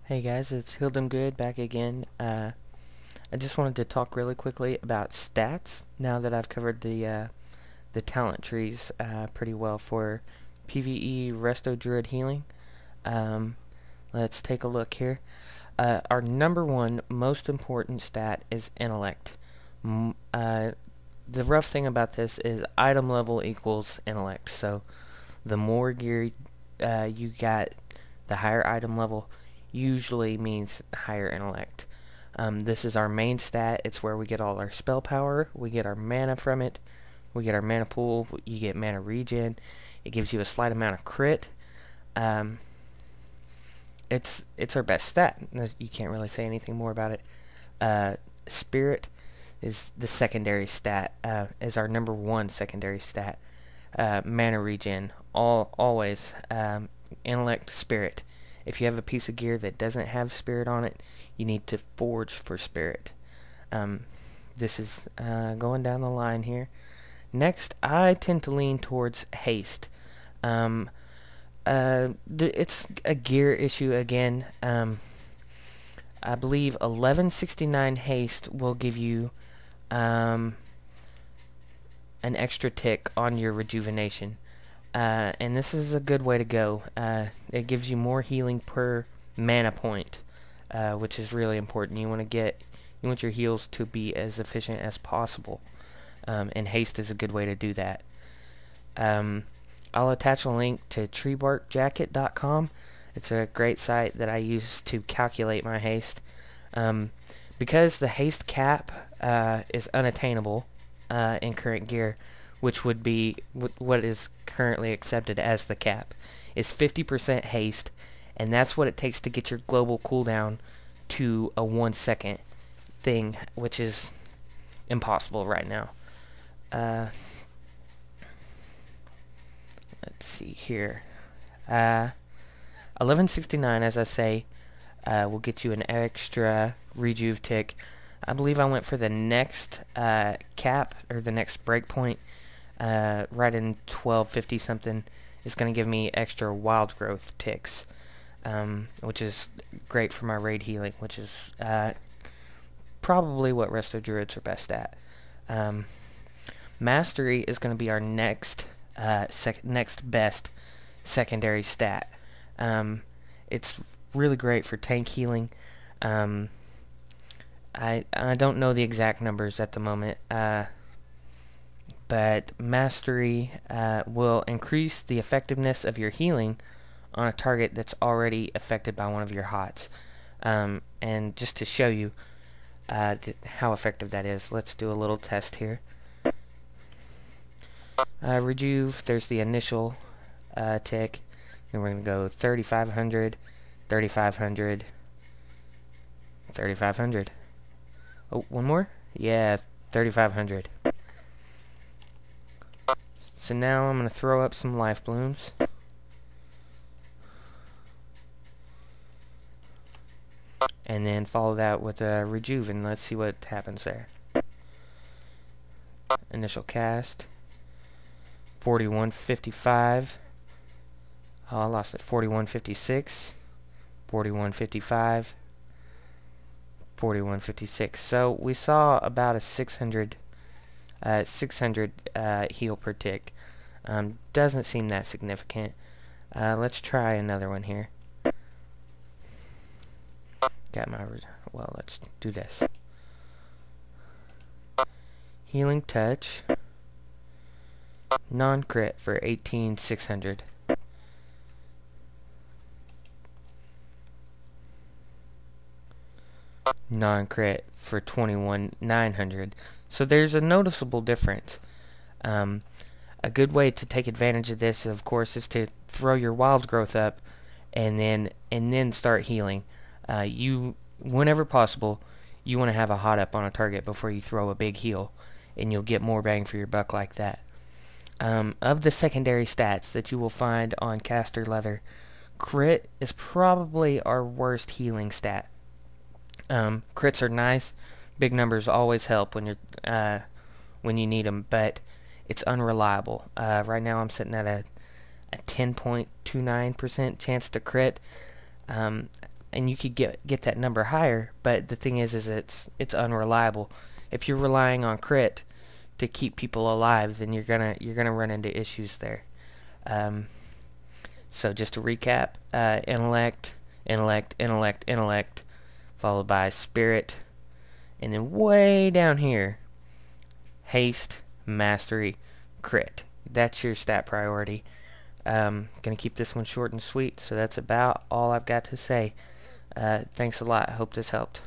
Hey guys, it's Hildem Good back again. I just wanted to talk really quickly about stats now that I've covered the talent trees pretty well for PvE Resto Druid healing. Um, let's take a look here. Our number one most important stat is intellect. The rough thing about this is item level equals intellect. So the more gear you got, the higher item level usually means higher intellect. This is our main stat. It's where we get all our spell power. We get our mana from it. We get our mana pool. You get mana regen. It gives you a slight amount of crit. It's our best stat. You can't really say anything more about it. Spirit is the secondary stat. Is our number one secondary stat. Mana regen. Always. Intellect, spirit. If you have a piece of gear that doesn't have spirit on it, you need to forge for spirit. This is going down the line here. Next, I tend to lean towards haste. It's a gear issue again. I believe 1169 haste will give you an extra tick on your rejuvenation. And this is a good way to go. It gives you more healing per mana point, which is really important. You want your heals to be as efficient as possible, and haste is a good way to do that. I'll attach a link to Treebarkjacket.com. It's a great site that I use to calculate my haste. Because the haste cap is unattainable in current gear, which would be what is currently accepted as the cap, is 50% haste, and that's what it takes to get your global cooldown to a 1 second thing, which is impossible right now. Let's see here. 1169, as I say, will get you an extra rejuve tick. I believe I went for the next cap, or the next breakpoint, right in 1250 something. Is going to give me extra wild growth ticks, which is great for my raid healing, which is probably what Resto Druids are best at. Mastery is going to be our next best secondary stat. It's really great for tank healing. I don't know the exact numbers at the moment, but mastery will increase the effectiveness of your healing on a target that's already affected by one of your hots. And just to show you how effective that is, let's do a little test here. Rejuve, there's the initial tick, and we're going to go 3500, 3500, 3500. Oh, one more? Yeah, 3500. So now I'm going to throw up some life blooms. And then follow that with a rejuve, and let's see what happens there. Initial cast. 4155. Oh, I lost it. 4156. 4155. 4156. So we saw about a 600 heal per tick. Doesn't seem that significant. Let's try another one here. Got my well, let's do this. Healing touch. Non-crit for 18,600. Non-crit for 21,900. So there's a noticeable difference. A good way to take advantage of this, of course, is to throw your wild growth up and then start healing. Whenever possible, you want to have a hot up on a target before you throw a big heal, and you'll get more bang for your buck like that. Of the secondary stats that you will find on caster leather, crit is probably our worst healing stat. Crits are nice. Big numbers always help when you need them, but it's unreliable. Right now I'm sitting at a 10.29% chance to crit. and you could get that number higher, but the thing is it's unreliable. If you're relying on crit to keep people alive, then you're gonna run into issues there. So just to recap, intellect, intellect, intellect, intellect, followed by spirit, and then way down here, haste, mastery, crit. That's your stat priority. Gonna keep this one short and sweet, so that's about all I've got to say. Thanks a lot. I hope this helped.